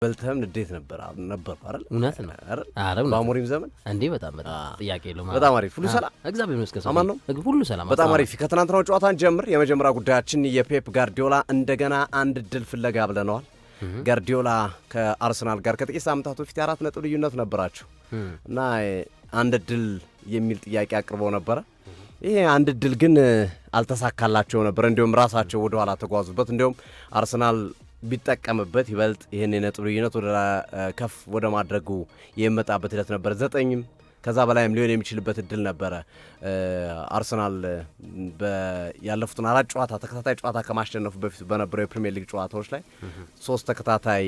በልተም ንዴት ነበር አይደል? እውነት ነው አይደል? በአሞሪም ዘመን እንዴ በጣም ጥያቄ የለውም። በጣም አሪፍ ሁሉ ሰላም እግዚአብሔር ይመስገን። አማን ነው ሁሉ ሰላም በጣም አሪፍ። ከትናንትናው ጨዋታን ጀምር። የመጀመሪያ ጉዳያችን የፔፕ ጋርዲዮላ እንደገና አንድ ድል ፍለጋ ብለነዋል። ጋርዲዮላ ከአርሰናል ጋር ከጥቂት ሳምንታት በፊት 4 ነጥብ ልዩነት ነበራቸው እና አንድ ድል የሚል ጥያቄ አቅርበው ነበረ። ይሄ አንድ ድል ግን አልተሳካላቸው ነበር። እንዲሁም ራሳቸው ወደ ኋላ ተጓዙበት። እንዲሁም አርሰናል ቢጠቀምበት ይበልጥ ይህን የነጥብ ልዩነት ወደ ከፍ ወደ ማድረጉ የመጣበት ሂደት ነበር። 9 ከዛ በላይም ሊሆን የሚችልበት እድል ነበረ። አርሰናል ያለፉትን 4 ጨዋታ ተከታታይ ጨዋታ ከማሸነፉ በፊት በነበረው የፕሪሚየር ሊግ ጨዋታዎች ላይ 3 ተከታታይ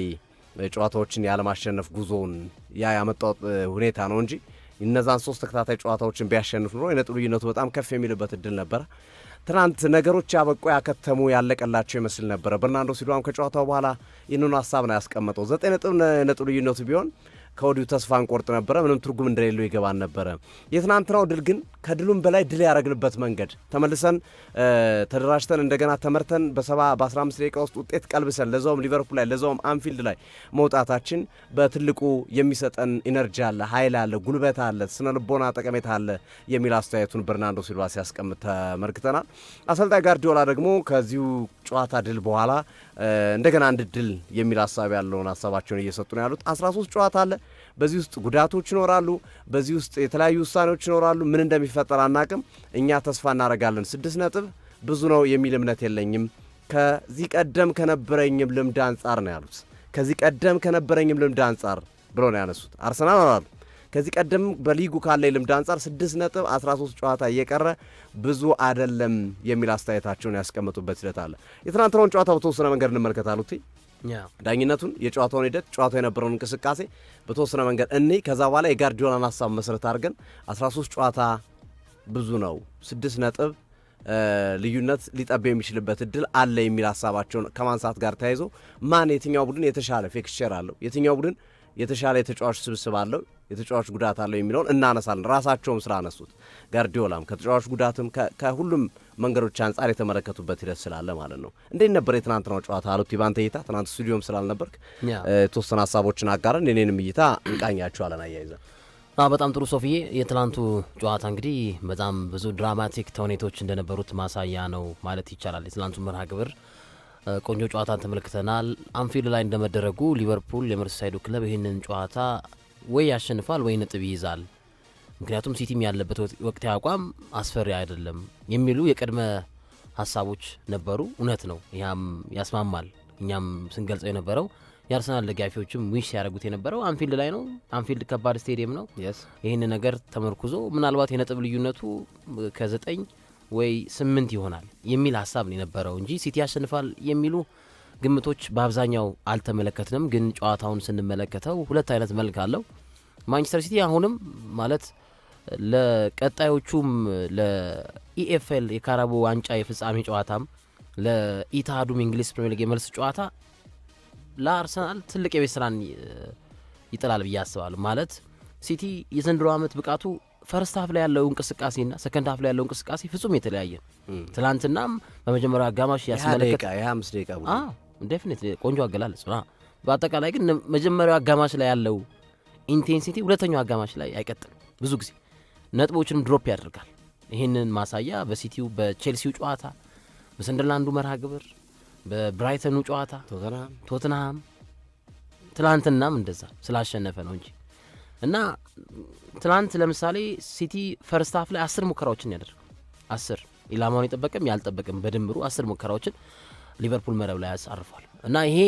ጨዋታዎችን ያለማሸነፍ ጉዞውን ያመጣው ሁኔታ ነው እንጂ እነዛን 3 ተከታታይ ጨዋታዎችን ቢያሸንፍ ኖሮ የነጥብ ልዩነቱ በጣም ከፍ የሚልበት እድል ነበረ። ትናንት ነገሮች ያበቁ ያከተሙ ያለቀላቸው ይመስል ነበረ። በርናርዶ ሲልቫም ከጨዋታው በኋላ ይህንኑ ሀሳብ ነው ያስቀመጠው። 9 ነጥብ ልዩነቱ ቢሆን ከወዲሁ ተስፋ እንቆርጥ ነበረ፣ ምንም ትርጉም እንደሌለው ይገባን ነበረ። የትናንትናው ድል ግን ከድሉም በላይ ድል ያደረግንበት መንገድ ተመልሰን ተደራጅተን እንደገና ተመርተን በ15 ደቂቃ ውስጥ ውጤት ቀልብሰን ለዛውም ሊቨርፑል ላይ ለዛውም አንፊልድ ላይ መውጣታችን በትልቁ የሚሰጠን ኢነርጂ አለ፣ ኃይል አለ፣ ጉልበት አለ፣ ስነ ልቦና ጠቀሜታ አለ የሚል አስተያየቱን በርናርዶ ሲልቫ ሲያስቀምጥ ተመልክተናል። አሰልጣኝ ጋርዲዮላ ደግሞ ከዚሁ ጨዋታ ድል በኋላ እንደገና አንድ ድል የሚል ሀሳብ ያለውን ሀሳባቸውን እየሰጡ ነው ያሉት። 13 ጨዋታ አለ። በዚህ ውስጥ ጉዳቶች ይኖራሉ፣ በዚህ ውስጥ የተለያዩ ውሳኔዎች ይኖራሉ። ምን እንደሚፈጠር አናቅም። እኛ ተስፋ እናደርጋለን። 6 ነጥብ ብዙ ነው የሚል እምነት የለኝም። ከዚህ ቀደም ከነበረኝም ልምድ አንጻር ነው ያሉት። ከዚህ ቀደም ከነበረኝም ልምድ አንጻር ብሎ ነው ያነሱት። አርሰናል አሉ ከዚህ ቀደም በሊጉ ካለ ልምድ አንጻር 6 ነጥብ 13 ጨዋታ እየቀረ ብዙ አይደለም የሚል አስተያየታቸውን ያስቀምጡበት ሂደት አለ። የትናንትናውን ጨዋታ በተወሰነ መንገድ እንመልከታሉት። ዳኝነቱን፣ የጨዋታውን ሂደት፣ ጨዋታው የነበረውን እንቅስቃሴ በተወሰነ መንገድ ከዛ በኋላ የጋርዲዮላን ሀሳብ መሰረት አድርገን 13 ጨዋታ ብዙ ነው፣ 6 ነጥብ ልዩነት ሊጠብ የሚችልበት እድል አለ የሚል ሀሳባቸውን ከማንሳት ጋር ተያይዞ የትኛው ቡድን የተሻለ ፊክስቸር አለው፣ የትኛው ቡድን የተሻለ የተጫዋች ስብስብ አለው፣ የተጫዋች ጉዳት አለው የሚለውን እናነሳለን። ራሳቸውም ስላነሱት ጋርዲዮላም ከተጫዋች ጉዳትም ከሁሉም መንገዶች አንጻር የተመለከቱበት ሂደት ስላለ ማለት ነው። እንዴት ነበር የትናንትናው ጨዋታ አሉት? ባንተ እይታ ትናንት ስቱዲዮም ስላልነበርክ የተወሰነ ሀሳቦችን አጋረን፣ የኔንም እይታ እንቃኛቸዋለን አያይዘን። በጣም ጥሩ ሶፊዬ። የትናንቱ ጨዋታ እንግዲህ በጣም ብዙ ድራማቲክ ተውኔቶች እንደነበሩት ማሳያ ነው ማለት ይቻላል። የትናንቱ መርሃ ግብር ቆንጆ ጨዋታን ተመልክተናል። አንፊልድ ላይ እንደመደረጉ ሊቨርፑል የመርሲሳይዱ ክለብ ይህንን ጨዋታ ወይ ያሸንፋል ወይ ነጥብ ይይዛል፣ ምክንያቱም ሲቲም ያለበት ወቅታዊ አቋም አስፈሪ አይደለም የሚሉ የቅድመ ሀሳቦች ነበሩ። እውነት ነው፣ ያም ያስማማል። እኛም ስንገልጸው የነበረው የአርሰናል ደጋፊዎችም ዊሽ ሲያደርጉት የነበረው አንፊልድ ላይ ነው። አንፊልድ ከባድ ስቴዲየም ነው። ይህን ነገር ተመርኩዞ ምናልባት የነጥብ ልዩነቱ ከ9 ወይ 8 ይሆናል የሚል ሀሳብ ነው የነበረው እንጂ ሲቲ ያሸንፋል የሚሉ ግምቶች በአብዛኛው አልተመለከትንም። ግን ጨዋታውን ስንመለከተው ሁለት አይነት መልክ አለው። ማንቸስተር ሲቲ አሁንም ማለት ለቀጣዮቹም ለኢኤፍኤል የካራቦ ዋንጫ የፍጻሜ ጨዋታም ለኢትሃዱም እንግሊዝ ፕሪሚየር ሊግ የመልስ ጨዋታ ለአርሰናል ትልቅ የቤት ስራን ይጥላል ብዬ አስባለሁ። ማለት ሲቲ የዘንድሮ ዓመት ብቃቱ ፈርስት ሃፍ ላይ ያለው እንቅስቃሴና ሰከንድ ሃፍ ላይ ያለው እንቅስቃሴ ፍጹም የተለያየ። ትላንትናም በመጀመሪያው አጋማሽ ያስመለከተ የ5 ደቂቃ ዴፊኒትሊ ቆንጆ አገላለጽ ነው። በአጠቃላይ ግን መጀመሪያው አጋማሽ ላይ ያለው ኢንቴንሲቲ ሁለተኛው አጋማሽ ላይ አይቀጥልም። ብዙ ጊዜ ነጥቦችንም ድሮፕ ያደርጋል። ይህንን ማሳያ በሲቲው በቼልሲው ጨዋታ፣ በሰንደርላንዱ መርሃ ግብር፣ በብራይተኑ ጨዋታ፣ ቶተንሃም ትላንትናም እንደዛ ስላሸነፈ ነው እንጂ እና ትላንት ለምሳሌ ሲቲ ፈርስት ሃፍ ላይ 10 ሙከራዎችን ያደርጋል። 10 ኢላማውን የጠበቀም ያልጠበቀም በድምሩ 10 ሙከራዎችን ሊቨርፑል መረብ ላይ ያሳርፋል። እና ይሄ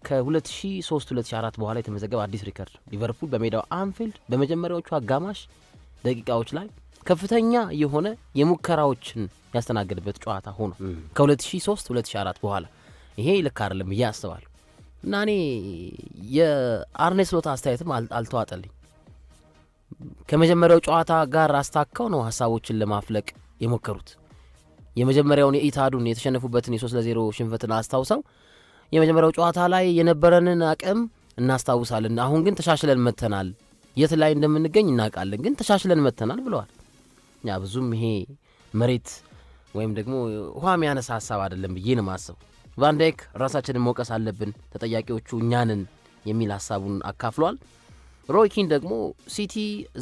ከ2003-2004 በኋላ የተመዘገበ አዲስ ሪከርድ። ሊቨርፑል በሜዳው አንፊልድ በመጀመሪያዎቹ አጋማሽ ደቂቃዎች ላይ ከፍተኛ የሆነ የሙከራዎችን ያስተናገደበት ጨዋታ ሆኖ ከ2003-2004 በኋላ ይሄ ልክ አይደለም ብዬ አስባለሁ። እና እኔ የአርኔ ስሎት አስተያየትም አልተዋጠልኝ። ከመጀመሪያው ጨዋታ ጋር አስታከው ነው ሀሳቦችን ለማፍለቅ የሞከሩት። የመጀመሪያውን የኢትሃዱን የተሸነፉበትን የ3-0 ሽንፈትን አስታውሰው የመጀመሪያው ጨዋታ ላይ የነበረንን አቅም እናስታውሳለን፣ አሁን ግን ተሻሽለን መተናል፣ የት ላይ እንደምንገኝ እናውቃለን፣ ግን ተሻሽለን መተናል ብለዋል። ያ ብዙም ይሄ መሬት ወይም ደግሞ ውሃ የሚያነሳ ሀሳብ አይደለም ብዬ ነው የማስበው። ቫንዳይክ ራሳችንን መውቀስ አለብን፣ ተጠያቂዎቹ እኛንን የሚል ሀሳቡን አካፍሏል። ሮይ ኪን ደግሞ ሲቲ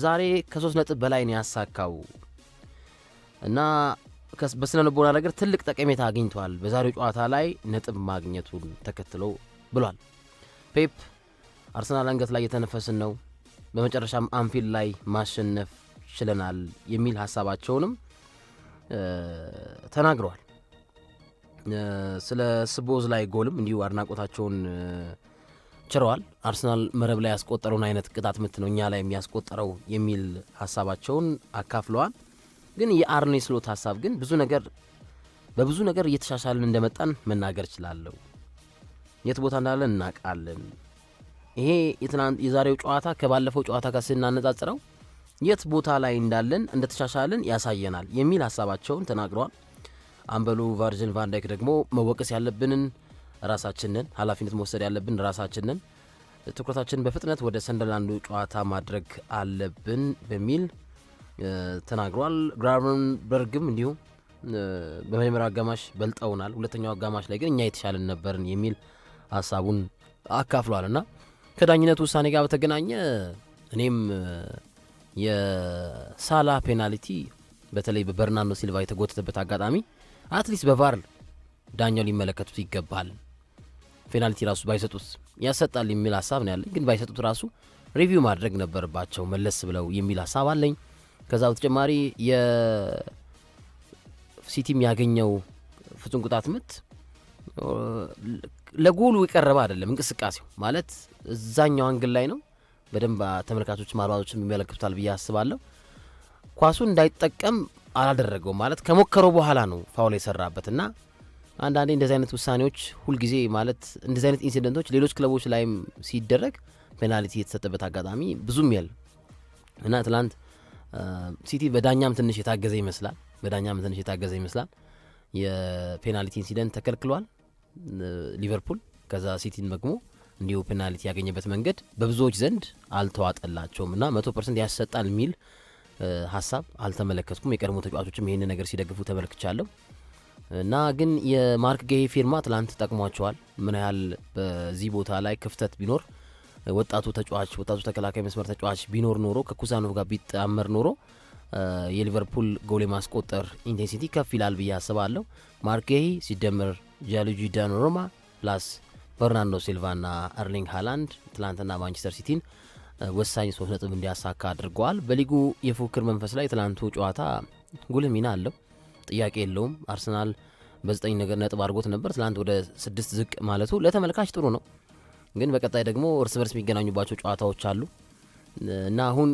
ዛሬ ከ3 ነጥብ በላይ ነው ያሳካው እና በስነ ልቦና ነገር ትልቅ ጠቀሜታ አግኝቷል በዛሬው ጨዋታ ላይ ነጥብ ማግኘቱን ተከትሎ ብሏል። ፔፕ አርሰናል አንገት ላይ የተነፈስን ነው፣ በመጨረሻም አንፊልድ ላይ ማሸነፍ ችለናል የሚል ሀሳባቸውንም ተናግረዋል። ስለ ስቦዝ ላይ ጎልም እንዲሁ አድናቆታቸውን ችረዋል። አርሰናል መረብ ላይ ያስቆጠረውን አይነት ቅጣት ምት ነው እኛ ላይ የሚያስቆጠረው የሚል ሀሳባቸውን አካፍለዋል። ግን የአርኔ ስሎት ሀሳብ ግን በብዙ ነገር እየተሻሻልን እንደመጣን መናገር እችላለሁ። የት ቦታ እንዳለን እናውቃለን። ይሄ የዛሬው ጨዋታ ከባለፈው ጨዋታ ጋር ስናነጻጽረው የት ቦታ ላይ እንዳለን እንደተሻሻልን ያሳየናል የሚል ሀሳባቸውን ተናግረዋል። አምበሉ ቨርጅል ቫንዳይክ ደግሞ መወቀስ ያለብንን ራሳችንን፣ ኃላፊነት መውሰድ ያለብን ራሳችንን፣ ትኩረታችንን በፍጥነት ወደ ሰንደርላንዱ ጨዋታ ማድረግ አለብን በሚል ተናግሯል። ግራቨንበርግም እንዲሁ በመጀመሪያው አጋማሽ በልጠውናል፣ ሁለተኛው አጋማሽ ላይ ግን እኛ የተሻለን ነበርን የሚል ሀሳቡን አካፍሏል። እና ከዳኝነቱ ውሳኔ ጋር በተገናኘ እኔም የሳላ ፔናልቲ በተለይ በበርናርዶ ሲልቫ የተጎተተበት አጋጣሚ አትሊስት በቫር ዳኛው ሊመለከቱት ይገባል። ፔናልቲ ራሱ ባይሰጡት ያሰጣል የሚል ሀሳብ ነው ያለኝ። ግን ባይሰጡት ራሱ ሪቪው ማድረግ ነበረባቸው መለስ ብለው የሚል ሀሳብ አለኝ። ከዛ በተጨማሪ የሲቲም ያገኘው ፍጹም ቅጣት ምት ለጎሉ የቀረበ አይደለም። እንቅስቃሴው ማለት እዛኛው አንግል ላይ ነው። በደንብ ተመልካቾች ማልባቶችን የሚመለከቱታል ብዬ አስባለሁ። ኳሱን እንዳይጠቀም አላደረገውም ማለት ከሞከረው በኋላ ነው ፋውል የሰራበት እና አንዳንዴ እንደዚህ አይነት ውሳኔዎች ሁልጊዜ ማለት እንደዚህ አይነት ኢንሲደንቶች ሌሎች ክለቦች ላይም ሲደረግ ፔናልቲ የተሰጠበት አጋጣሚ ብዙም የለም እና ትላንት ሲቲ በዳኛም ትንሽ የታገዘ ይመስላል። የፔናልቲ ኢንሲደንት ተከልክሏል ሊቨርፑል። ከዛ ሲቲን ደግሞ እንዲሁ ፔናልቲ ያገኘበት መንገድ በብዙዎች ዘንድ አልተዋጠላቸውም እና 100% ያሰጣል የሚል ሀሳብ አልተመለከትኩም። የቀድሞ ተጫዋቾችም ይህን ነገር ሲደግፉ ተመልክቻለሁ እና ግን የማርክ ጌሂ ፊርማ ትላንት ጠቅሟቸዋል። ምን ያህል በዚህ ቦታ ላይ ክፍተት ቢኖር ወጣቱ ተከላካይ መስመር ተጫዋች ቢኖር ኖሮ ከኩሳኖቭ ጋር ቢጣመር ኖሮ የሊቨርፑል ጎል የማስቆጠር ኢንቴንሲቲ ከፍ ይላል ብዬ አስባለሁ። ማርክ ጌሂ ሲደመር ጂያንሉጂ ዶናሩማ ፕላስ በርናርዶ ሲልቫ ና ኤርሊንግ ሃላንድ ትላንትና ማንቸስተር ሲቲን ወሳኝ 3 ነጥብ እንዲያሳካ አድርገዋል። በሊጉ የፉክክር መንፈስ ላይ ትላንቱ ጨዋታ ጉልህ ሚና አለው፣ ጥያቄ የለውም። አርሰናል በ9 ነጥብ አድርጎት ነበር። ትላንት ወደ 6 ዝቅ ማለቱ ለተመልካች ጥሩ ነው። ግን በቀጣይ ደግሞ እርስ በርስ የሚገናኙባቸው ጨዋታዎች አሉ እና አሁን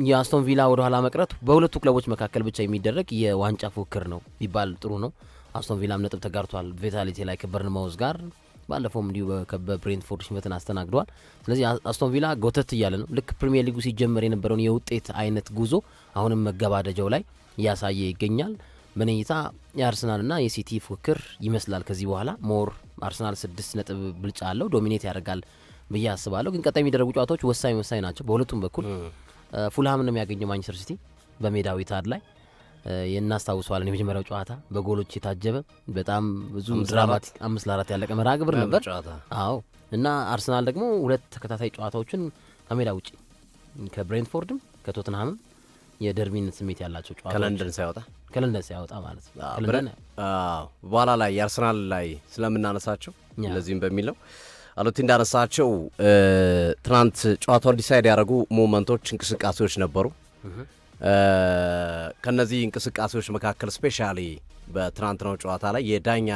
የአስቶን ቪላ ወደ ኋላ መቅረት በሁለቱ ክለቦች መካከል ብቻ የሚደረግ የዋንጫ ፉክክር ነው ቢባል ጥሩ ነው። አስቶን ቪላም ነጥብ ተጋርቷል ቪታሊቲ ላይ ከበርንማውዝ ጋር፣ ባለፈውም እንዲሁ በብሬንትፎርድ ሽንፈትን አስተናግደዋል። ስለዚህ አስቶን ቪላ ጎተት እያለ ነው። ልክ ፕሪሚየር ሊጉ ሲጀመር የነበረውን የውጤት አይነት ጉዞ አሁንም መገባደጃው ላይ እያሳየ ይገኛል። በነኝታ የአርሰናልና የሲቲ ፉክክር ይመስላል። ከዚህ በኋላ ሞር አርሰናል 6 ነጥብ ብልጫ አለው፣ ዶሚኔት ያደርጋል ብዬ አስባለሁ። ግን ቀጣይ የሚደረጉ ጨዋታዎች ወሳኝ ናቸው በሁለቱም በኩል። ፉልሃምን ነው የሚያገኘው ማንቸስተር ሲቲ በሜዳው ኢታድ ላይ እናስታውሰዋለን። የመጀመሪያው ጨዋታ በጎሎች የታጀበ በጣም ብዙ ድራማቲክ 5-4 ያለቀ መርሃ ግብር ነበር። አዎ እና አርሰናል ደግሞ 2 ተከታታይ ጨዋታዎችን ከሜዳ ውጪ ከብሬንትፎርድም ከቶትንሃምም የደርቢነት ስሜት ያላቸው ጨዋታዎች ከለንደን ሳይወጣ ማለት ነው። በኋላ ላይ የአርሰናል ላይ ስለምናነሳቸው ለዚህም በሚለው አሉቲ እንዳነሳቸው ትናንት ጨዋታውን ዲሳይድ ያደረጉ ሞመንቶች፣ እንቅስቃሴዎች ነበሩ። ከነዚህ እንቅስቃሴዎች መካከል ስፔሻሊ በትናንትናው ጨዋታ ላይ የዳኛ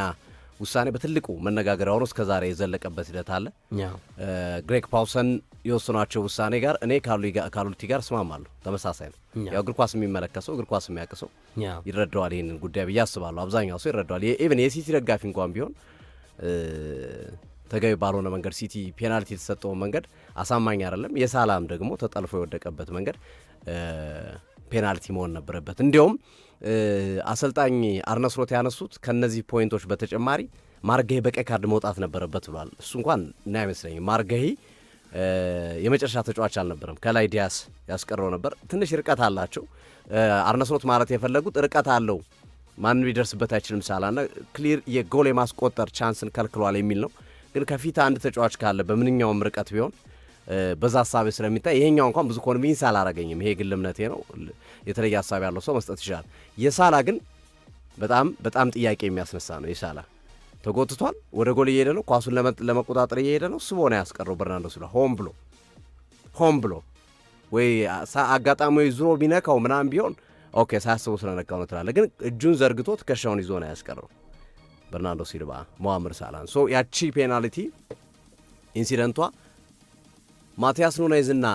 ውሳኔ በትልቁ መነጋገሪያ ሆኖ እስከዛሬ የዘለቀበት ሂደት አለ። ግሬግ ፓውሰን የወሰኗቸው ውሳኔ ጋር እኔ ካሉቲ ጋር እስማማለሁ። ተመሳሳይ ነው። ያው እግር ኳስ የሚመለከተው እግር ኳስ የሚያቅሰው ይረዳዋል ይህንን ጉዳይ ብዬ አስባለሁ። አብዛኛው ሰው ይረዳዋል። ኢቨን የሲቲ ደጋፊ እንኳን ቢሆን ተገቢ ባልሆነ መንገድ ሲቲ ፔናልቲ የተሰጠውን መንገድ አሳማኝ አይደለም። የሳላም ደግሞ ተጠልፎ የወደቀበት መንገድ ፔናልቲ መሆን ነበረበት። እንዲያውም አሰልጣኝ አርነ ስሎት ያነሱት ከነዚህ ፖይንቶች በተጨማሪ ማርገሂ በቀይ ካርድ መውጣት ነበረበት ብሏል። እሱ እንኳን እና አይመስለኝም። ማርገሂ የመጨረሻ ተጫዋች አልነበረም። ከላይ ዲያስ ያስቀረው ነበር። ትንሽ ርቀት አላቸው። አርነ ስሎት ማለት የፈለጉት ርቀት አለው ማንም ሊደርስበት አይችልም ሳላና ክሊር የጎል የማስቆጠር ቻንስን ከልክሏል የሚል ነው። ግን ከፊት አንድ ተጫዋች ካለ በምንኛውም ርቀት ቢሆን በዛ ሐሳብ ስለሚታይ ይሄኛው እንኳን ብዙ ኮንቪንስ አላረገኝም። ይሄ ግል እምነቴ ነው። የተለየ ሐሳብ ያለው ሰው መስጠት ይችላል። የሳላ ግን በጣም ጥያቄ የሚያስነሳ ነው። የሳላ ተጎትቷል፣ ወደ ጎል እየሄደ ነው፣ ኳሱን ለመቆጣጠር እየሄደ ነው። ስቦ ነው ያስቀረው በርናርዶ ሲልቫ ሆም ብሎ ወይ አጋጣሚ ዙሮ ቢነካው ምናምን ቢሆን ኦኬ ሳያስበው ስለነካው ነው ትላለህ። ግን እጁን ዘርግቶ ትከሻውን ይዞ ነው ያስቀረው በርናርዶ ሲልቫ ሞሐመድ ሳላን። ሶ ያቺ ፔናልቲ ኢንሲደንቷ ማቲያስ ኑኔዝ እና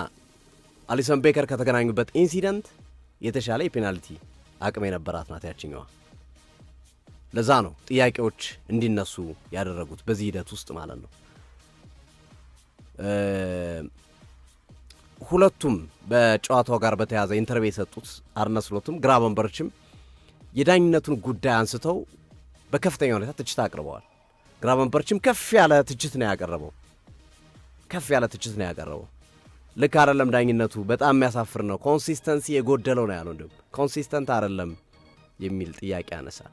አሊሰን ቤከር ከተገናኙበት ኢንሲደንት የተሻለ የፔናልቲ አቅም የነበራት ናት ያችኛዋ። ለዛ ነው ጥያቄዎች እንዲነሱ ያደረጉት በዚህ ሂደት ውስጥ ማለት ነው። ሁለቱም በጨዋታው ጋር በተያያዘ ኢንተርቪው የሰጡት አርነ ስሎትም ግራቨንበርችም የዳኝነቱን ጉዳይ አንስተው በከፍተኛ ሁኔታ ትችት አቅርበዋል። ግራቨንበርችም ከፍ ያለ ትችት ነው ያቀረበው። ልክ አይደለም ዳኝነቱ፣ በጣም የሚያሳፍር ነው፣ ኮንሲስተንሲ የጎደለው ነው ያለው። እንዲሁም ኮንሲስተንት አይደለም የሚል ጥያቄ ያነሳል።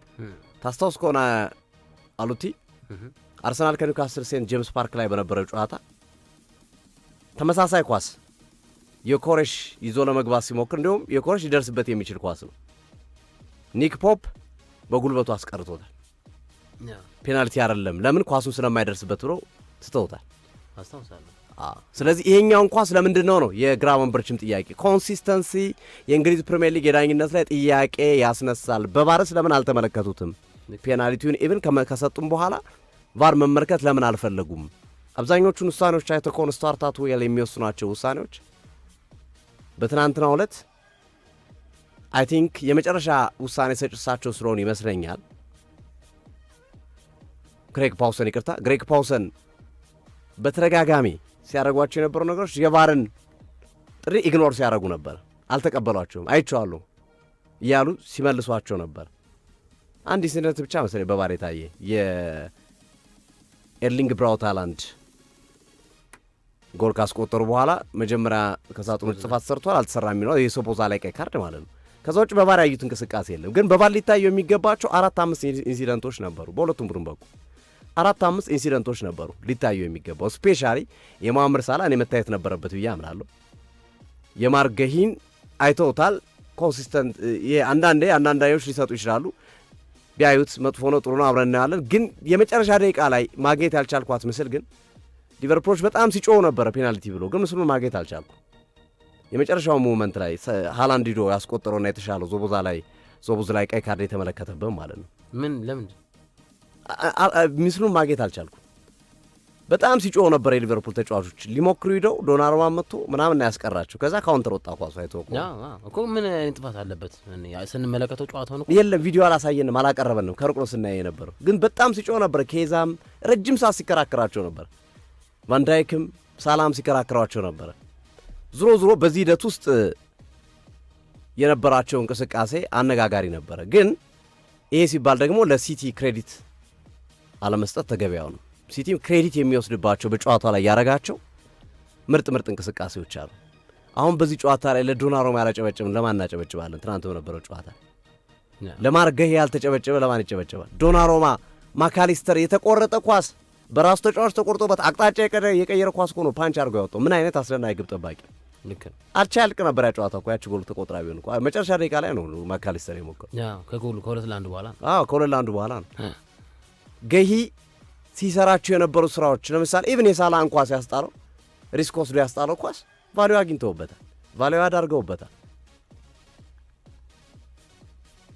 ታስታውስ ከሆነ አሉቲ አርሰናል ከኒውካስል ሴንት ጄምስ ፓርክ ላይ በነበረው ጨዋታ ተመሳሳይ ኳስ የኮሬሽ ይዞ ለመግባት ሲሞክር እንዲሁም የኮሬሽ ሊደርስበት የሚችል ኳስ ነው። ኒክ ፖፕ በጉልበቱ አስቀርቶታል። ፔናልቲ አይደለም ለምን ኳሱን ስለማይደርስበት ብሎ ትተውታል። ስለዚህ ይሄኛውን ኳስ ለምንድን ነው የግራቨንበርችም ጥያቄ። ኮንሲስተንሲ የእንግሊዝ ፕሪሚየር ሊግ የዳኝነት ላይ ጥያቄ ያስነሳል። በቫርስ ለምን አልተመለከቱትም? ፔናልቲውን ኢቭን ከሰጡም በኋላ ቫር መመልከት ለምን አልፈለጉም? አብዛኞቹን ውሳኔዎች አይተው ከሆነ ስታርታት ዌል የሚወስኗቸው ውሳኔዎች በትናንትናው ዕለት አይ ቲንክ የመጨረሻ ውሳኔ ሰጭሳቸው ስለሆኑ ይመስለኛል ግሬግ ፓውሰን በተደጋጋሚ ሲያደርጓቸው የነበሩ ነገሮች የቫርን ጥሪ ኢግኖር ሲያደርጉ ነበር። አልተቀበሏቸውም፣ አይቼዋለሁ እያሉ ሲመልሷቸው ነበር። አንድ ኢንሲደንት ብቻ መሰለኝ በቫር የታየ የኤርሊንግ ብራውት ሃላንድ ጎል ካስቆጠሩ በኋላ መጀመሪያ ከሳጥኖች ጥፋት ሰርቷል አልተሰራ የሚለው የሶፖዛ ላይ ቀይ ካርድ ማለት ነው። ከዛ ውጭ በቫር ያዩት እንቅስቃሴ የለም። ግን በቫር ሊታዩ የሚገባቸው 4-5 ኢንሲደንቶች ነበሩ በሁለቱም ቡድን በኩል 4-5 ኢንሲደንቶች ነበሩ ሊታዩ የሚገባው። ስፔሻሊ የሞሐመድ ሳላ እኔ መታየት ነበረበት ብዬ አምናለሁ። የማርገሂን አይተውታል። ኮንሲስተንት አንዳንዳዮች ሊሰጡ ይችላሉ። ቢያዩት መጥፎ ነው ጥሩ ነው አብረን እናያለን። ግን የመጨረሻ ደቂቃ ላይ ማግኘት ያልቻልኳት ምስል ግን ሊቨርፑሎች በጣም ሲጮሁ ነበረ ፔናልቲ ብሎ፣ ግን ምስሉን ማግኘት አልቻልኩ። የመጨረሻው ሞመንት ላይ ሃላንድ ሂዶ ያስቆጠረውና የተሻለው ዞቦዝ ላይ ቀይ ካርድ የተመለከተበት ማለት ነው። ለምን ምስሉን ማግኘት አልቻልኩ። በጣም ሲጮሁ ነበር የሊቨርፑል ተጫዋቾች ሊሞክሩ ሂደው ዶናሩማ መጥቶ ምናምን ያስቀራቸው። ከዛ ካውንተር ወጣ ኳሱ እኮ ምን ጥፋት አለበት? ስንመለከተው ጨዋታውን እኮ የለም ቪዲዮ አላሳየንም አላቀረበንም። ከሩቅ ነው ስናየ የነበረው። ግን በጣም ሲጮህ ነበር። ኬዛም ረጅም ሰዓት ሲከራከራቸው ነበር። ቫንዳይክም ሳላም ሲከራከሯቸው ነበር። ዞሮ በዚህ ሂደት ውስጥ የነበራቸው እንቅስቃሴ አነጋጋሪ ነበረ። ግን ይሄ ሲባል ደግሞ ለሲቲ ክሬዲት አለመስጠት ተገቢያው ነው። ሲቲም ክሬዲት የሚወስድባቸው በጨዋታ ላይ ያረጋቸው ምርጥ እንቅስቃሴዎች አሉ። አሁን በዚህ ጨዋታ ላይ ለዶናሩማ ያላጨበጨብን ለማን እናጨበጭባለን? ትናንት በነበረው ጨዋታ ለማርገህ ያልተጨበጨበ ለማን ይጨበጨባል? ዶናሩማ ማካሊስተር የተቆረጠ ኳስ በራሱ ተጫዋች ተቆርጦበት አቅጣጫ የቀየረ ኳስ ሆኖ ፓንች አድርጎ ያወጣው ምን አይነት አስደናቂ ግብ ጠባቂ! ልክ አቻ ያልቅ ነበር ያ ጨዋታ እኮ ያቺ ጎል ተቆጥራ ቢሆን እኮ መጨረሻ ደቂቃ ላይ ነው ማካሊስተር የሞከረው። ከጎሉ ከ2-1 በኋላ ከ2-1 በኋላ ነው ገሂ ሲሰራቸው የነበሩ ስራዎች። ለምሳሌ ኢቭን የሳላን ኳስ ያስጣለው ሪስክ ወስዶ ያስጣለው ኳስ ቫሊዩ አግኝተውበታል፣ ቫሊዩ አዳርገውበታል።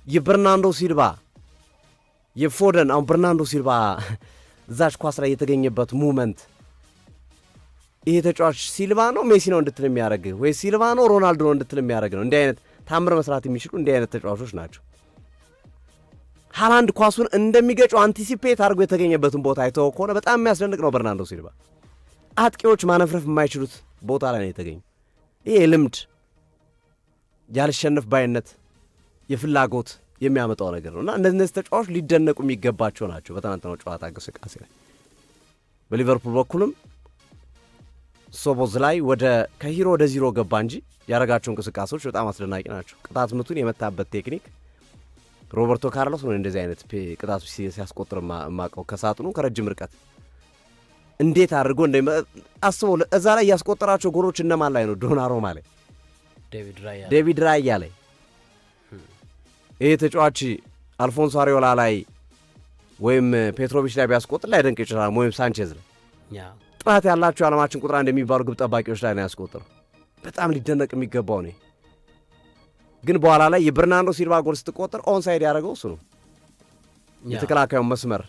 የበርናንዶ ሲልቫ የፎደን አሁን በርናንዶ ሲልቫ እዛች ኳስ ላይ የተገኘበት ሙመንት ይሄ ተጫዋች ሲልቫ ነው ሜሲ ነው እንድትል የሚያደርግ ወይ ሲልቫ ነው ሮናልዶ ነው እንድትል የሚያደርግ ነው። እንዲህ አይነት ታምር መስራት የሚችሉ እንዲህ አይነት ተጫዋቾች ናቸው። ሃላንድ ኳሱን እንደሚገጨው አንቲሲፔት አድርጎ የተገኘበትን ቦታ አይተው ከሆነ በጣም የሚያስደንቅ ነው። በርናንዶ ሲልቫ አጥቂዎች ማነፍረፍ የማይችሉት ቦታ ላይ ነው የተገኘ። ይሄ ልምድ፣ ያልሸነፍ ባይነት፣ የፍላጎት የሚያመጣው ነገር ነውና እነዚህ ተጫዋቾች ሊደነቁ የሚገባቸው ናቸው። በትናንትናው ጨዋታ እንቅስቃሴ ላይ በሊቨርፑል በኩልም ሶቦዝ ላይ ከሂሮ ወደ ዚሮ ገባ እንጂ ያረጋቸው እንቅስቃሴዎች በጣም አስደናቂ ናቸው። ቅጣት ምቱን የመታበት ቴክኒክ ሮበርቶ ካርሎስ ነው እንደዚህ አይነት ቅጣቱ ሲያስቆጥር ማቀው ከሳጥኑ ከረጅም ርቀት እንዴት አድርጎ አስበው። እዛ ላይ ያስቆጠራቸው ጎሎች እነማን ላይ ነው? ዶናሩማ ላይ፣ ዴቪድ ራያ ላይ፣ ይሄ ተጫዋች አልፎንሶ አሪዮላ ላይ ወይም ፔትሮቪች ላይ ቢያስቆጥር ላይ ደንቅ ይችላል። ወይም ሳንቼዝ ላይ ጥራት ያላቸው የዓለማችን ቁጥር አንድ የሚባሉ ግብ ጠባቂዎች ላይ ነው ያስቆጥረው። በጣም ሊደነቅ የሚገባው ነው። ግን በኋላ ላይ የበርናርዶ ሲልቫ ጎል ስትቆጠር ኦንሳይድ ያደረገው እሱ ነው። የተከላካዩን መስመር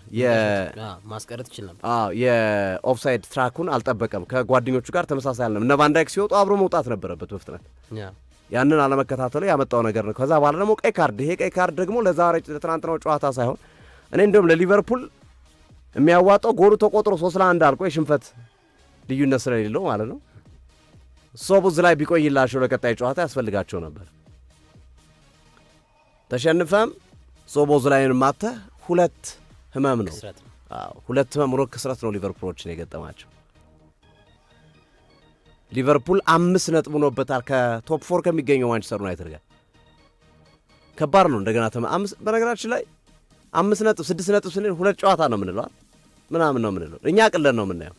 ማስቀረት ይችል ነበር። የኦፍሳይድ ትራኩን አልጠበቀም። ከጓደኞቹ ጋር ተመሳሳይ አልነበረም። እነ ቫንዳይክ ሲወጡ አብሮ መውጣት ነበረበት በፍጥነት። ያንን አለመከታተሉ ያመጣው ነገር ነው። ከዛ በኋላ ደግሞ ቀይ ካርድ። ይሄ ቀይ ካርድ ደግሞ ለዛሬ ለትናንትናው ጨዋታ ሳይሆን እኔ እንደውም ለሊቨርፑል የሚያዋጣው ጎሉ ተቆጥሮ 3-1 አልቆ የሽንፈት ልዩነት ስለሌለው ማለት ነው። ሶቡዝ ላይ ቢቆይላቸው ለቀጣይ ጨዋታ ያስፈልጋቸው ነበር። ተሸንፈም ሶቦዝ ላይን ማተህ ሁለት ህመም ነው። ሁለት ህመም ሮክ ክስረት ነው ሊቨርፑሎችን የገጠማቸው። ሊቨርፑል 5 ነጥብ ሆኖበታል ከቶፕ 4 ከሚገኘው ማንቸስተር ዩናይትድ ጋር። ከባድ ነው። እንደገና በነገራችን ላይ 5 ነጥብ 6 ነጥብ ስንል 2 ጨዋታ ነው የምንለው ምናምን ነው የምንለው እኛ ቅለን ነው የምናየው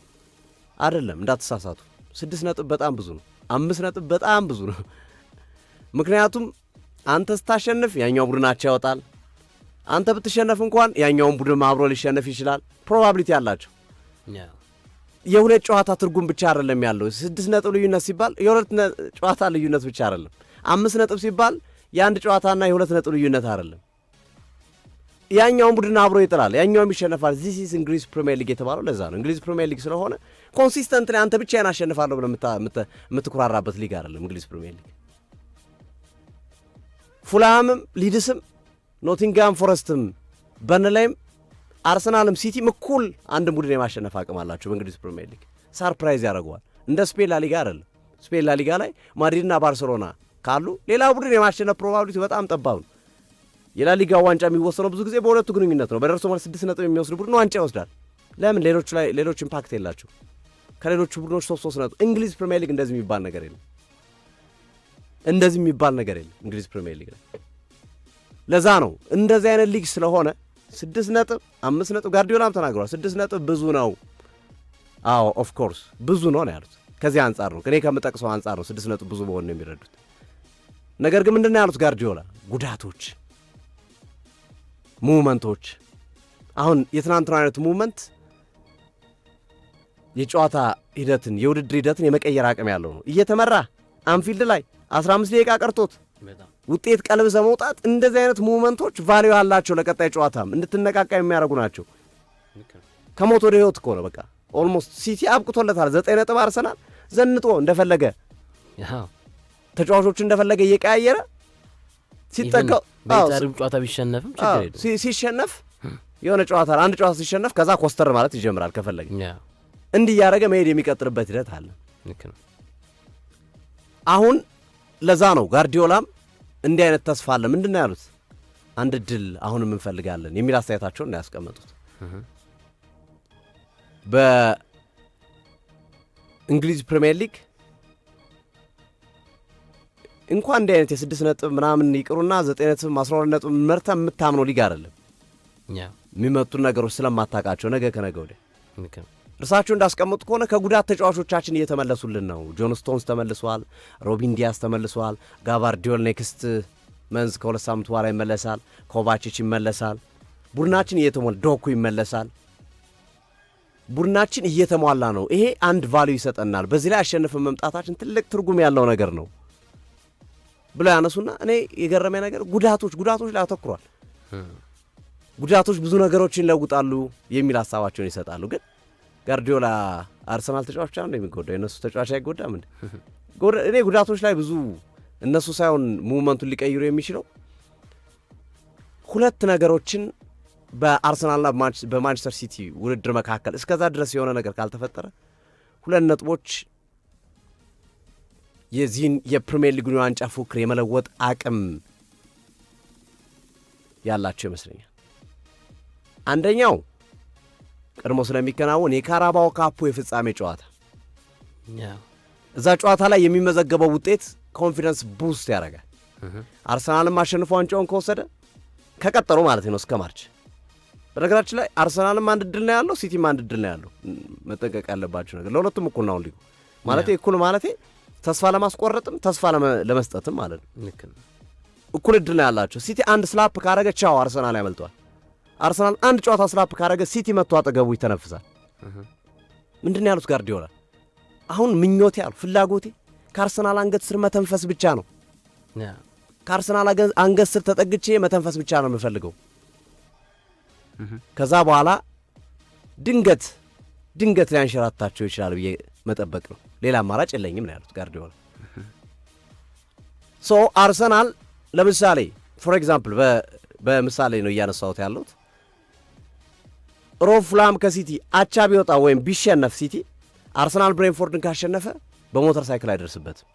አይደለም። እንዳትሳሳቱ 6 ነጥብ በጣም ብዙ ነው። 5 ነጥብ በጣም ብዙ ነው። ምክንያቱም አንተ ስታሸንፍ ያኛው ቡድናቸው ያወጣል። አንተ ብትሸነፍ እንኳን ያኛውን ቡድን አብሮ ሊሸነፍ ይችላል። ፕሮባቢሊቲ አላቸው። የሁለት ጨዋታ ትርጉም ብቻ አይደለም ያለው። 6 ነጥብ ልዩነት ሲባል የሁለት ጨዋታ ልዩነት ብቻ አይደለም። 5 ነጥብ ሲባል የአንድ ጨዋታና የሁለት ነጥብ ልዩነት አይደለም። ያኛውን ቡድን አብሮ ይጥላል፣ ያኛውም ይሸነፋል። ዚስ ኢዝ እንግሊዝ ፕሪሚየር ሊግ የተባለው ለዛ ነው። እንግሊዝ ፕሪሚየር ሊግ ስለሆነ ኮንሲስተንት ላይ አንተ ብቻዬን አሸንፋለሁ ብለህ የምትኩራራበት ሊግ አይደለም እንግሊዝ ፕሪሚየር ሊግ። ፉልሃምም ሊድስም ኖቲንግሃም ፎረስትም በርንሌይም አርሰናልም ሲቲም እኩል አንድ ቡድን የማሸነፍ አቅም አላቸው በእንግሊዝ ፕሪሚየር ሊግ። ሰርፕራይዝ ያደርገዋል። እንደ ስፔን ላሊጋ አይደለም። ስፔን ላሊጋ ላይ ማድሪድና ባርሴሎና ካሉ ሌላ ቡድን የማሸነፍ ፕሮባቢሊቲ በጣም ጠባብ ነው። የላሊጋ ዋንጫ የሚወሰነው ብዙ ጊዜ በሁለቱ ግንኙነት ነው። በደርሶ መልስ 6 ነጥብ የሚወስድ ቡድን ዋንጫ ይወስዳል። ለምን? ሌሎች ኢምፓክት የላቸው ከሌሎቹ ቡድኖች 3 ነጥብ። እንግሊዝ ፕሪሚየር ሊግ እንደዚህ የሚባል ነገር የለም። እንግሊዝ ፕሪሚየር ሊግ ላይ ለዛ ነው እንደዚህ አይነት ሊግ ስለሆነ 6 ነጥብ 5 ነጥብ ጋርዲዮላም ተናግሯል። 6 ነጥብ ብዙ ነው። አዎ ኦፍ ኮርስ ብዙ ነው ያሉት። ከዚህ አንጻር ነው እኔ ከምጠቅሰው አንጻር ነው 6 ነጥብ ብዙ መሆን ነው የሚረዱት። ነገር ግን ምንድነው ያሉት ጋርዲዮላ? ጉዳቶች፣ ሙቭመንቶች። አሁን የትናንትናው አይነት ሙቭመንት የጨዋታ ሂደትን የውድድር ሂደትን የመቀየር አቅም ያለው ነው። እየተመራ አንፊልድ ላይ 15 ደቂቃ ቀርቶት ውጤት ቀልብሰ መውጣት፣ እንደዚህ አይነት ሙቭመንቶች ቫልዩ አላቸው። ለቀጣይ ጨዋታም እንድትነቃቃ የሚያደርጉ ናቸው። ከሞት ወደ ህይወት እኮ ነው በቃ። ኦልሞስት ሲቲ አብቅቶለታል። 9 ነጥብ አርሰናል ዘንጦ እንደፈለገ ተጫዋቾቹ እንደፈለገ እየቀያየረ ሲጠቀው በታሪም ጨዋታ ቢሸነፍም ችግር የለም። ሲሸነፍ የሆነ ጨዋታ አንድ ጨዋታ ሲሸነፍ ከዛ ኮስተር ማለት ይጀምራል። ከፈለገ እንዲህ እያደረገ መሄድ የሚቀጥልበት ሂደት አለ። አሁን ለዛ ነው ጋርዲዮላም እንዲህ አይነት ተስፋ አለ። ምንድነው ያሉት? አንድ ድል አሁንም እንፈልጋለን የሚል አስተያየታቸውን ነው ያስቀመጡት። በእንግሊዝ ፕሪሚየር ሊግ እንኳን እንዲህ አይነት የ6 ነጥብ ምናምን ይቅሩና 9 ነጥብ 12 ነጥብ መርታ የምታምነው ሊግ አይደለም። የሚመጡ ነገሮች ስለማታውቃቸው ነገ ከነገ ወዲያ እርሳቸው እንዳስቀመጡ ከሆነ ከጉዳት ተጫዋቾቻችን እየተመለሱልን ነው። ጆን ስቶንስ ተመልሷል። ሮቢን ዲያስ ተመልሷል። ጋቫርዲዮል ኔክስት መንዝ ከ2 ሳምንት በኋላ ይመለሳል። ኮቫቺች ይመለሳል። ቡድናችን እየተሟላ ዶኩ ይመለሳል። ቡድናችን እየተሟላ ነው። ይሄ አንድ ቫልዩ ይሰጠናል። በዚህ ላይ አሸንፈን መምጣታችን ትልቅ ትርጉም ያለው ነገር ነው ብለው ያነሱና እኔ የገረመኝ ነገር ጉዳቶች ላይ አተኩሯል። ጉዳቶች ብዙ ነገሮችን ይለውጣሉ የሚል ሀሳባቸውን ይሰጣሉ። ግን ጋርዲዮላ አርሰናል ተጫዋች ብቻ ነው የሚጎዳው፣ የእነሱ ተጫዋች አይጎዳም እንዴ? እኔ ጉዳቶች ላይ ብዙ እነሱ ሳይሆን ሙቭመንቱን ሊቀይሩ የሚችለው ሁለት ነገሮችን በአርሰናልና በማንቸስተር ሲቲ ውድድር መካከል እስከዛ ድረስ የሆነ ነገር ካልተፈጠረ 2 ነጥቦች የዚህን የፕሪሚየር ሊጉን ዋንጫ ፉክክር የመለወጥ አቅም ያላቸው ይመስለኛል። አንደኛው ቀድሞ ስለሚከናወን የካራባኦ ካፑ የፍጻሜ ጨዋታ እዛ ጨዋታ ላይ የሚመዘገበው ውጤት ኮንፊደንስ ቡስት ያደርጋል። አርሰናልም አሸንፎ ዋንጫውን ከወሰደ ከቀጠሩ ማለት ነው እስከ ማርች። በነገራችን ላይ አርሰናልም አንድ ድል ነው ያለው፣ ሲቲም አንድ ድል ነው ያለው። መጠንቀቅ ያለባቸው ነገር ለሁለቱም እኩል ነው ሊጉ ማለት እኩል ማለት ተስፋ ለማስቆረጥም ተስፋ ለመስጠትም ማለት ነው። እኩል ድል ነው ያላቸው። ሲቲ አንድ ስላፕ ካረገ ቻው አርሰናል ያመልጧል። አርሰናል አንድ ጨዋታ ስላፕ ካረገ ሲቲ መጥቶ አጠገቡ ይተነፍሳል። ምንድን ያሉት ጋርዲዮላ አሁን ምኞቴ ያሉ ፍላጎቴ ከአርሰናል አንገት ስር መተንፈስ ብቻ ነው። ከአርሰናል አንገት ስር ተጠግቼ መተንፈስ ብቻ ነው የምፈልገው። ከዛ በኋላ ድንገት ሊያንሸራታቸው ይችላል ብዬ መጠበቅ ነው። ሌላ አማራጭ የለኝም ነው ያሉት ጋርዲዮላ። ሶ አርሰናል ለምሳሌ ፎር ኤግዛምፕል በምሳሌ ነው እያነሳሁት ያለሁት ሮብ ፉላም ከሲቲ አቻ ቢወጣ ወይም ቢሸነፍ ሲቲ አርሰናል ብሬንፎርድን ካሸነፈ በሞተር ሳይክል አይደርስበትም፣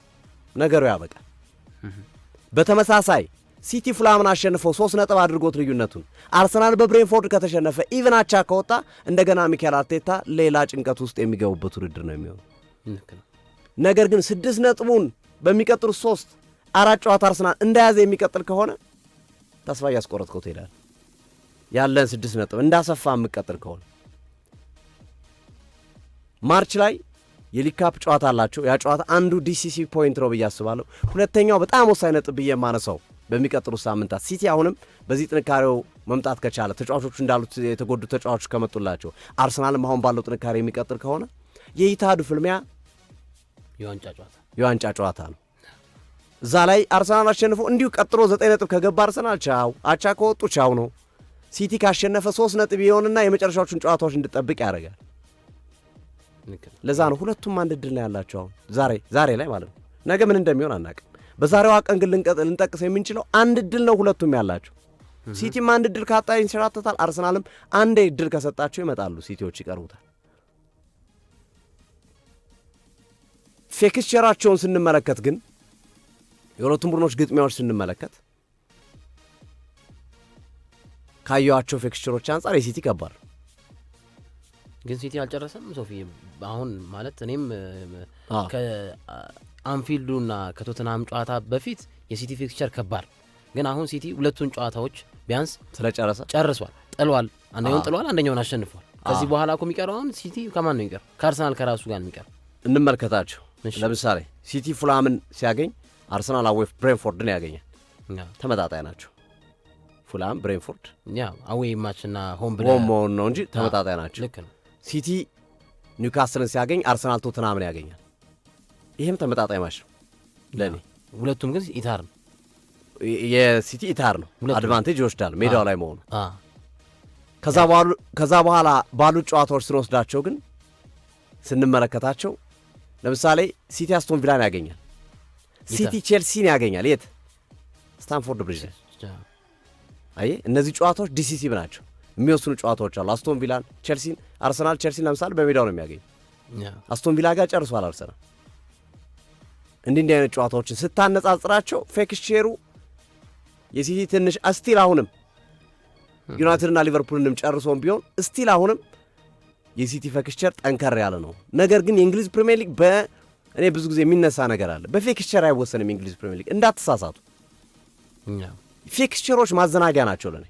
ነገሩ ያበቃል። በተመሳሳይ ሲቲ ፉላምን አሸንፈው 3 ነጥብ አድርጎት ልዩነቱን አርሰናል በብሬንፎርድ ከተሸነፈ ኢቭን አቻ ከወጣ እንደገና ሚካኤል አርቴታ ሌላ ጭንቀት ውስጥ የሚገቡበት ውድድር ነው የሚሆነው። ነገር ግን 6 ነጥቡን በሚቀጥሉት 4 ጨዋታ አርሰናል እንደያዘ የሚቀጥል ከሆነ ተስፋ እያስቆረጥከው ትሄዳለህ። ያለን 6 ነጥብ እንዳሰፋ የምቀጥል ከሆነ ማርች ላይ የሊግ ካፕ ጨዋታ አላቸው። ያ ጨዋታ አንዱ ዲሲሲ ፖይንት ነው ብዬ አስባለሁ። ሁለተኛው በጣም ወሳኝ ነጥብ ብዬ የማነሳው በሚቀጥሉት ሳምንታት ሲቲ አሁንም በዚህ ጥንካሬው መምጣት ከቻለ ተጫዋቾቹ እንዳሉት የተጎዱ ተጫዋቾች ከመጡላቸው አርሰናልም አሁን ባለው ጥንካሬ የሚቀጥል ከሆነ የኢታዱ ፍልሚያ የዋንጫ ጨዋታ ነው። እዛ ላይ አርሰናል አሸንፎ እንዲሁ ቀጥሎ 9 ነጥብ ከገባ አርሰናል ቻው፣ አቻ ከወጡ ቻው ነው። ሲቲ ካሸነፈ 3 ነጥብ ይሆንና የመጨረሻዎቹን ጨዋታዎች እንድጠብቅ ያደርጋል። ለዛ ነው ሁለቱም አንድ ድል ነው ያላቸው አሁን ዛሬ ላይ ማለት ነው። ነገ ምን እንደሚሆን አናውቅም። በዛሬዋ ቀን ግን ልንጠቅስ የምንችለው አንድ ድል ነው ሁለቱም ያላቸው። ሲቲም አንድ ድል ካጣ ይንሸራተታል፣ አርሰናልም አንድ ድል ከሰጣቸው ይመጣሉ፣ ሲቲዎች ይቀርቡታል። ፊክስቸራቸውን ስንመለከት ግን የሁለቱም ቡድኖች ግጥሚያዎች ስንመለከት ካየዋቸው ፊክስቸሮች አንጻር የሲቲ ከባድ ግን ሲቲ አልጨረሰም ሶፊ አሁን ማለት እኔም ከአንፊልዱና ከቶተንሃም ጨዋታ በፊት የሲቲ ፊክስቸር ከባድ ግን አሁን ሲቲ ሁለቱን ጨዋታዎች ቢያንስ ጨርሷል፣ ጥሏል። አንደኛውን ጥሏል፣ አንደኛውን አሸንፏል። ከዚህ በኋላ እኮ የሚቀረው አሁን ሲቲ ከማን ነው የሚቀር? ከአርሰናል ከራሱ ጋር የሚቀር እንመልከታቸው። ለምሳሌ ሲቲ ፉላምን ሲያገኝ አርሰናል አዌይ ብሬንፎርድን ያገኛል። ተመጣጣኝ ናቸው። ፉላም ብሬንፎርድ አዌይ ማችና ሆም መሆን ነው እንጂ ተመጣጣኝ ናቸው። ልክ ነው። ሲቲ ኒውካስልን ሲያገኝ አርሰናል ቶተንሃምን ያገኛል። ይህም ተመጣጣኝ ማች ነው ለእኔ። ሁለቱም ግን ኢታር ነው። የሲቲ ኢታር ነው፣ አድቫንቴጅ ይወስዳል ሜዳው ላይ መሆኑ። ከዛ በኋላ ባሉት ጨዋታዎች ስንወስዳቸው ግን ስንመለከታቸው ለምሳሌ ሲቲ አስቶን ቪላን ያገኛል፣ ሲቲ ቼልሲን ያገኛል። የት? ስታንፎርድ ብሪጅ። አይ እነዚህ ጨዋታዎች ዲሲሲቭ ናቸው፣ የሚወስኑ ጨዋታዎች አሉ። አስቶን ቪላን፣ ቼልሲን፣ አርሰናል ቼልሲን ለምሳሌ በሜዳው ነው የሚያገኝ። አስቶን ቪላ ጋር ጨርሷል አርሰናል። እንዲህ አይነት ጨዋታዎችን ስታነጻጽራቸው ፌክስቼሩ የሲቲ ትንሽ ስቲል አሁንም ዩናይትድና ሊቨርፑልንም ጨርሶም ቢሆን ስቲል አሁንም የሲቲ ፌክስቸር ጠንከር ያለ ነው። ነገር ግን የእንግሊዝ ፕሪሚየር ሊግ እኔ ብዙ ጊዜ የሚነሳ ነገር አለ። በፌክስቸር አይወሰንም የእንግሊዝ ፕሪሚየር ሊግ፣ እንዳትሳሳቱ። ፌክስቸሮች ማዘናጊያ ናቸው ለኔ።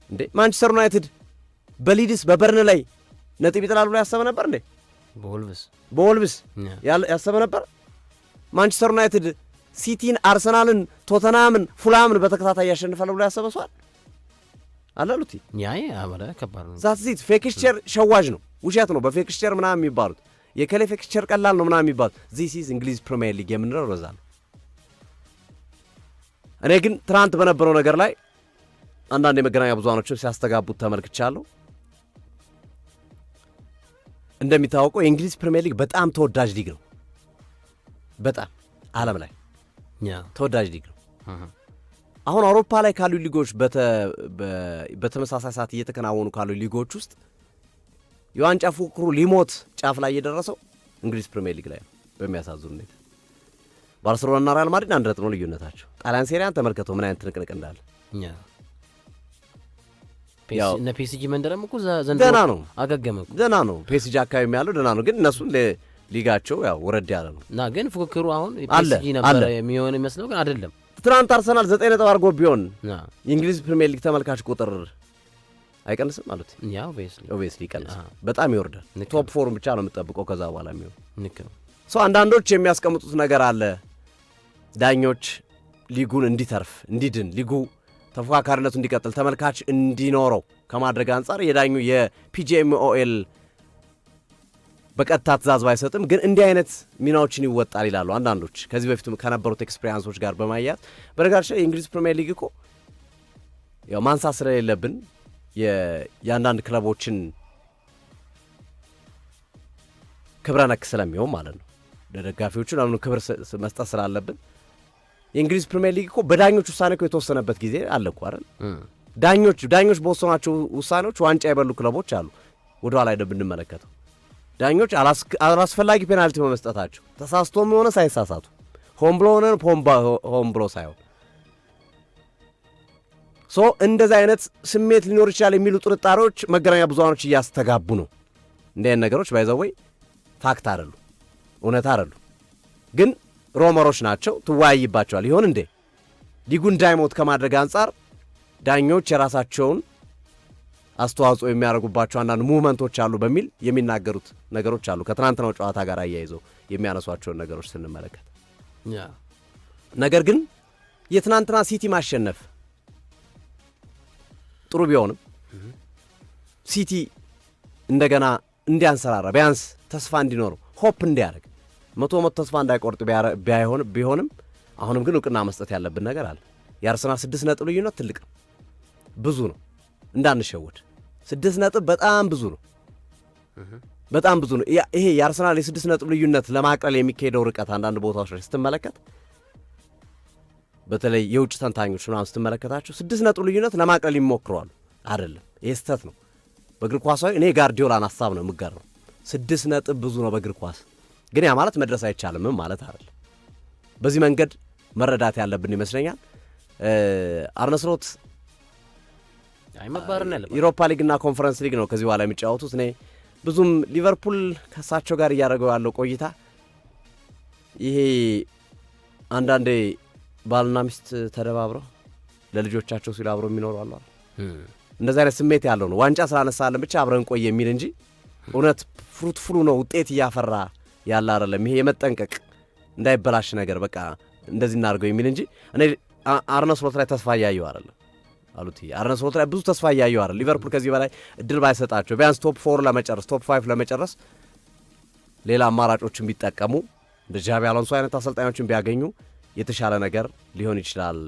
እንዴ ማንቸስተር ዩናይትድ በሊድስ በበርን ላይ ነጥብ ይጥላሉ ላይ ያሰበ ነበር እንዴ? በወልቭስ ያሰበ ነበር? ማንቸስተር ዩናይትድ ሲቲን፣ አርሰናልን፣ ቶተንሃምን፣ ፉላምን በተከታታይ ያሸንፋል ብሎ ያሰበ ሰው አላሉት? ዛትዚት ፌክስቸር ሸዋጅ ነው፣ ውሸት ነው። በፌክስቸር ምናምን የሚባሉት የከሌ ፌክስቸር ቀላል ነው ምናምን የሚባሉት ዚስ ኢዝ እንግሊዝ ፕሪሚየር ሊግ የምንለው በዛ ነው። እኔ ግን ትናንት በነበረው ነገር ላይ አንዳንድ የመገናኛ ብዙሃኖችን ሲያስተጋቡት ተመልክቻለሁ። እንደሚታወቀው የእንግሊዝ ፕሪሚየር ሊግ በጣም ተወዳጅ ሊግ ነው። በጣም ዓለም ላይ ተወዳጅ ሊግ ነው። አሁን አውሮፓ ላይ ካሉ ሊጎች በተመሳሳይ ሰዓት እየተከናወኑ ካሉ ሊጎች ውስጥ የዋንጫ ፉክክሩ ሊሞት ጫፍ ላይ እየደረሰው እንግሊዝ ፕሪሚየር ሊግ ላይ ነው። በሚያሳዝን ሁኔታ ባርሴሎናና ሪያል ማድሪድ 1 ነጥብ ነው ልዩነታቸው። ጣሊያን ሴሪያን ተመልከተው ምን አይነት ትንቅንቅ እንዳለ። እነ ፒኤስጂ መንደረም እኮ ደህና ነው፣ አገገመ እኮ ደህና ነው። ፒኤስጂ አካባቢ ያለው ደህና ነው፣ ግን እነሱ ሊጋቸው ያው ወረድ ያለ ነው እና ግን ፉክክሩ አሁን ፒኤስጂ ነበር የሚሆን ይመስለው ግን አይደለም። ትናንት አርሰናል 9 ነጥብ አድርጎ ቢሆን የእንግሊዝ ፕሪሚየር ሊግ ተመልካች ቁጥር አይቀንስም ማለት ያ ኦብቪየስሊ ይቀንሳል፣ በጣም ይወርዳል። ቶፕ ፎርም ብቻ ነው የምጠብቀው ከዛ በኋላ የሚሆን ሰው። አንዳንዶች የሚያስቀምጡት ነገር አለ ዳኞች ሊጉን እንዲተርፍ እንዲድን ሊጉ ተፎካካሪነቱ እንዲቀጥል ተመልካች እንዲኖረው ከማድረግ አንጻር የዳኙ የፒጂኤምኦኤል በቀጥታ ትእዛዝ ባይሰጥም ግን እንዲህ አይነት ሚናዎችን ይወጣል ይላሉ አንዳንዶች ከዚህ በፊት ከነበሩት ኤክስፔሪንሶች ጋር በማያያዝ። በነገራችን ላይ የእንግሊዝ ፕሪሚየር ሊግ እኮ ያው ማንሳት ስለሌለብን የአንዳንድ ክለቦችን ክብረ ነክ ስለሚሆን ማለት ነው ለደጋፊዎቹ ለምን ክብር መስጠት ስላለብን የእንግሊዝ ፕሪሚየር ሊግ እኮ በዳኞች ውሳኔ እኮ የተወሰነበት ጊዜ አለ እኮ አይደል? ዳኞች በወሰኗቸው ውሳኔዎች ዋንጫ የበሉ ክለቦች አሉ። ወደ ኋላ ሄደን ብንመለከተው ዳኞች አላስፈላጊ ፔናልቲ በመስጠታቸው ተሳስቶም የሆነ ሳይሳሳቱ ሆን ብሎ ሳይሆን እንደዚህ አይነት ስሜት ሊኖር ይችላል የሚሉ ጥርጣሬዎች መገናኛ ብዙሃኖች እያስተጋቡ ነው። እንዲህ አይነት ነገሮች ባይዘወይ ፋክት አይደሉ፣ እውነት አይደሉ፣ ግን ሮመሮች ናቸው። ትወያይባቸዋል። ይሆን እንዴ ሊጉ እንዳይሞት ከማድረግ አንጻር ዳኞች የራሳቸውን አስተዋጽኦ የሚያደርጉባቸው አንዳንድ ሙቭመንቶች አሉ በሚል የሚናገሩት ነገሮች አሉ። ከትናንትናው ጨዋታ ጋር አያይዘው የሚያነሷቸውን ነገሮች ስንመለከት ነገር ግን የትናንትና ሲቲ ማሸነፍ ጥሩ ቢሆንም ሲቲ እንደገና እንዲያንሰራራ ቢያንስ ተስፋ እንዲኖረው ሆፕ እንዲያደርግ መቶ ተስፋ እንዳይቆርጥ ቢሆንም አሁንም ግን እውቅና መስጠት ያለብን ነገር አለ። የአርሰናል 6 ነጥብ ልዩነት ትልቅ ነው፣ ብዙ ነው፣ እንዳንሸወድ 6 ነጥብ በጣም ብዙ ነው፣ በጣም ብዙ ነው። ይሄ የአርሰናል የ6 ነጥብ ልዩነት ለማቅለል የሚካሄደው ርቀት አንዳንድ ቦታዎች ላይ ስትመለከት በተለይ የውጭ ተንታኞች ምናምን ስትመለከታቸው 6 ነጥብ ልዩነት ለማቅለል ይሞክረዋል። አይደለም፣ ይሄ ስህተት ነው። በእግር ኳሳዊ እኔ ጋርዲዮላን ሀሳብ ነው የምጋራው። 6 ነጥብ ብዙ ነው በእግር ኳስ፣ ግን ያ ማለት መድረስ አይቻልም ማለት አይደለም። በዚህ መንገድ መረዳት ያለብን ይመስለኛል። አርነ ስሎት ዩሮፓ ሊግ እና ኮንፈረንስ ሊግ ነው ከዚህ በኋላ የሚጫወቱት። እኔ ብዙም ሊቨርፑል ከሳቸው ጋር እያደረገው ያለው ቆይታ ይሄ አንዳንዴ ባልና ሚስት ተደባብረው ለልጆቻቸው ሲሉ አብረው የሚኖሩ አሉ። እንደዚህ አይነት ስሜት ያለው ነው። ዋንጫ ስላነሳለን ብቻ አብረን ቆይ የሚል እንጂ እውነት ፍሩትፉሉ ነው ውጤት እያፈራ ያለ አይደለም። ይሄ የመጠንቀቅ እንዳይበላሽ ነገር በቃ እንደዚህ እናድርገው የሚል እንጂ እኔ አርነ ስሎት ላይ ተስፋ እያየሁ አይደለም አሉት። አርነ ስሎት ላይ ብዙ ተስፋ እያየሁ አይደለም። ሊቨርፑል ከዚህ በላይ እድል ባይሰጣቸው ቢያንስ ቶፕ 4 ለመጨረስ ቶፕ 5 ለመጨረስ ሌላ አማራጮችን ቢጠቀሙ እንደ ጃቪ አሎንሶ አይነት አሰልጣኞችን ቢያገኙ የተሻለ ነገር ሊሆን ይችላል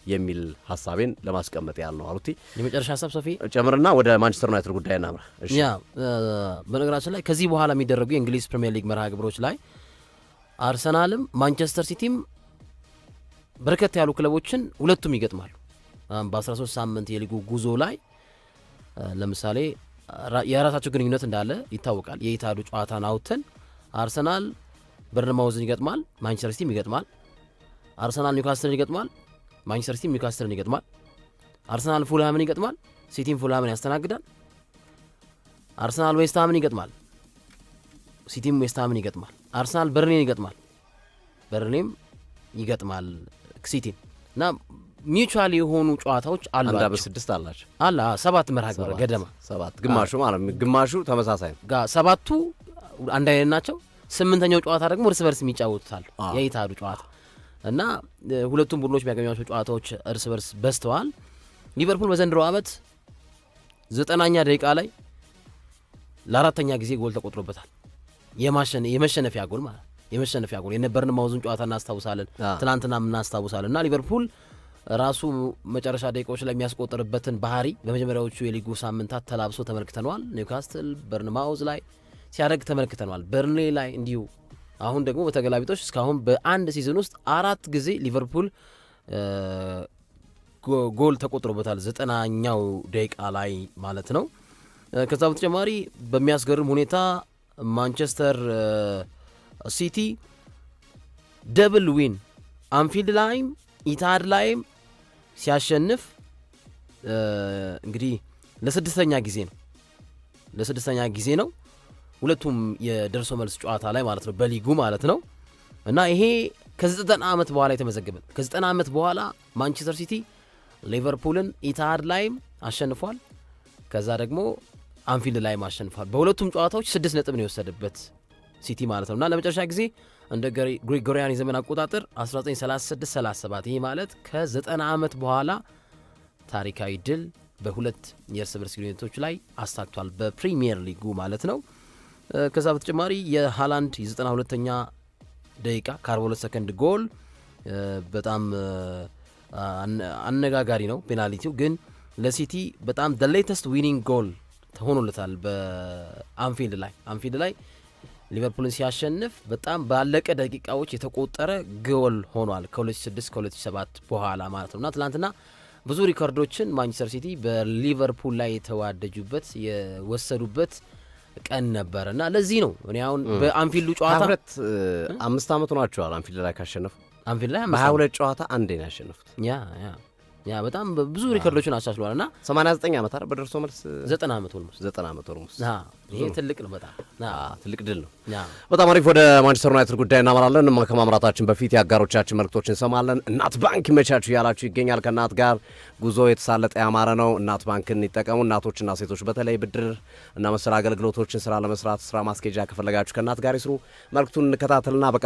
የሚል ሐሳቤን ለማስቀመጥ ያህል ነው። አሉት የመጨረሻ ሐሳብ ሶፊ ጨምርና ወደ ማንቸስተር ዩናይትድ ጉዳይ እናምራ። እሺ በነገራችን ላይ ከዚህ በኋላ የሚደረጉ የእንግሊዝ ፕሪሚየር ሊግ መርሃ ግብሮች ላይ አርሰናልም ማንቸስተር ሲቲም በርከት ያሉ ክለቦችን ሁለቱም ይገጥማሉ። በ13 ሳምንት የሊጉ ጉዞ ላይ ለምሳሌ የራሳቸው ግንኙነት እንዳለ ይታወቃል። የኢታዱ ጨዋታን አውጥተን አርሰናል በርንማውዝን ይገጥማል፣ ማንቸስተር ሲቲም ይገጥማል። አርሰናል ኒውካስትልን ይገጥማል፣ ማንቸስተር ሲቲም ኒውካስትልን ይገጥማል። አርሰናል ፉልሃምን ይገጥማል፣ ሲቲም ፉልሃምን ያስተናግዳል። አርሰናል ዌስትሃምን ይገጥማል፣ ሲቲም ዌስትሃምን ይገጥማል። አርሰናል በርንሌን ይገጥማል፣ በርንሌም ይገጥማል ሲቲን እና ሚውቹዋል የሆኑ ጨዋታዎች አሏቸው። አንድ በ6 አላቸው አላ 7 መርሃ ግብር ገደማ 7 ግማሹ ማለት ግማሹ ተመሳሳይ ነው። ሰባቱ አንድ አይነት ናቸው። 8ኛው ጨዋታ ደግሞ እርስ በርስ የሚጫወቱታል የኢታዱ ጨዋታ እና ሁለቱም ቡድኖች የሚያገኟቸው ጨዋታዎች እርስ በርስ በስተዋል። ሊቨርፑል በዘንድሮ ዓመት 90ኛ ደቂቃ ላይ ለአራተኛ ጊዜ ጎል ተቆጥሮበታል። የመሸነፊያ ጎል ማለት የመሸነፊያ ጎል የነበርን ማውዙን ጨዋታ እናስታውሳለን፣ ትናንትና እናስታውሳለን። እና ሊቨርፑል ራሱ መጨረሻ ደቂቃዎች ላይ የሚያስቆጥርበትን ባህሪ በመጀመሪያዎቹ የሊጉ ሳምንታት ተላብሶ ተመልክተነዋል። ኒውካስትል በርንማውዝ ላይ ሲያደርግ ተመልክተነዋል፣ በርንሌ ላይ እንዲሁ። አሁን ደግሞ በተገላቢጦች እስካሁን በአንድ ሲዝን ውስጥ 4 ጊዜ ሊቨርፑል ጎል ተቆጥሮበታል፣ 90ኛው ደቂቃ ላይ ማለት ነው። ከዛ በተጨማሪ በሚያስገርም ሁኔታ ማንቸስተር ሲቲ ደብል ዊን አንፊልድ ላይም ኢታድ ላይም ሲያሸንፍ እንግዲህ ለስድስተኛ ጊዜ ነው። ሁለቱም የደርሶ መልስ ጨዋታ ላይ ማለት ነው፣ በሊጉ ማለት ነው። እና ይሄ ከ90 ዓመት በኋላ የተመዘገበ ከ90 ዓመት በኋላ ማንቸስተር ሲቲ ሊቨርፑልን ኢትሃድ ላይም አሸንፏል። ከዛ ደግሞ አንፊልድ ላይም አሸንፏል። በሁለቱም ጨዋታዎች 6 ነጥብ ነው የወሰደበት ሲቲ ማለት ነው እና ለመጨረሻ ጊዜ እንደ ግሪጎሪያን የዘመን አቆጣጠር 1936-37 ይህ ማለት ከ90 ዓመት በኋላ ታሪካዊ ድል በሁለት የእርስ በርስ ግንኙነቶች ላይ አሳክቷል በፕሪሚየር ሊጉ ማለት ነው። ከዛ በተጨማሪ የሃላንድ የ92ኛ ደቂቃ ከ42 ሰከንድ ጎል በጣም አነጋጋሪ ነው። ፔናልቲው ግን ለሲቲ በጣም the latest winning goal ተሆኖለታል በአንፊልድ ላይ ሊቨርፑልን ሲያሸንፍ በጣም ባለቀ ደቂቃዎች የተቆጠረ ጎል ሆኗል ከ2006 ከ2007 በኋላ ማለት ነውና ትላንትና ብዙ ሪከርዶችን ማንቸስተር ሲቲ በሊቨርፑል ላይ የተዋደጁበት የወሰዱበት ቀን ነበር እና ለዚህ ነው እኔ አሁን በአንፊልዱ ጨዋታ 5 ዓመት ሆኗቸዋል አንፊልድ ላይ ካሸነፉ። አንፊልድ ላይ በ22 ጨዋታ አንዴ ነው ያሸነፉት። ያ በጣም ብዙ ሪከርዶችን አሻሽሏልና 89 ዓመት አይደል በደርሶ መልስ 90 ዓመት ኦልሞስት 90 ዓመት ኦልሞስት ይሄ ትልቅ ነው። በጣም ትልቅ ድል ነው። በጣም አሪፍ። ወደ ማንቸስተር ዩናይትድ ጉዳይ እናመራለን። ከማምራታችን በፊት የአጋሮቻችን መልእክቶችን እንሰማለን። እናት ባንክ ይመቻችሁ እያላችሁ ይገኛል። ከእናት ጋር ጉዞ የተሳለጠ ያማረ ነው። እናት ባንክን ይጠቀሙ። እናቶችና ሴቶች በተለይ ብድር እና መሰል አገልግሎቶችን ስራ ለመስራት ስራ ማስኬጃ ከፈለጋችሁ ከእናት ጋር ይስሩ። መልእክቱን እንከታተልና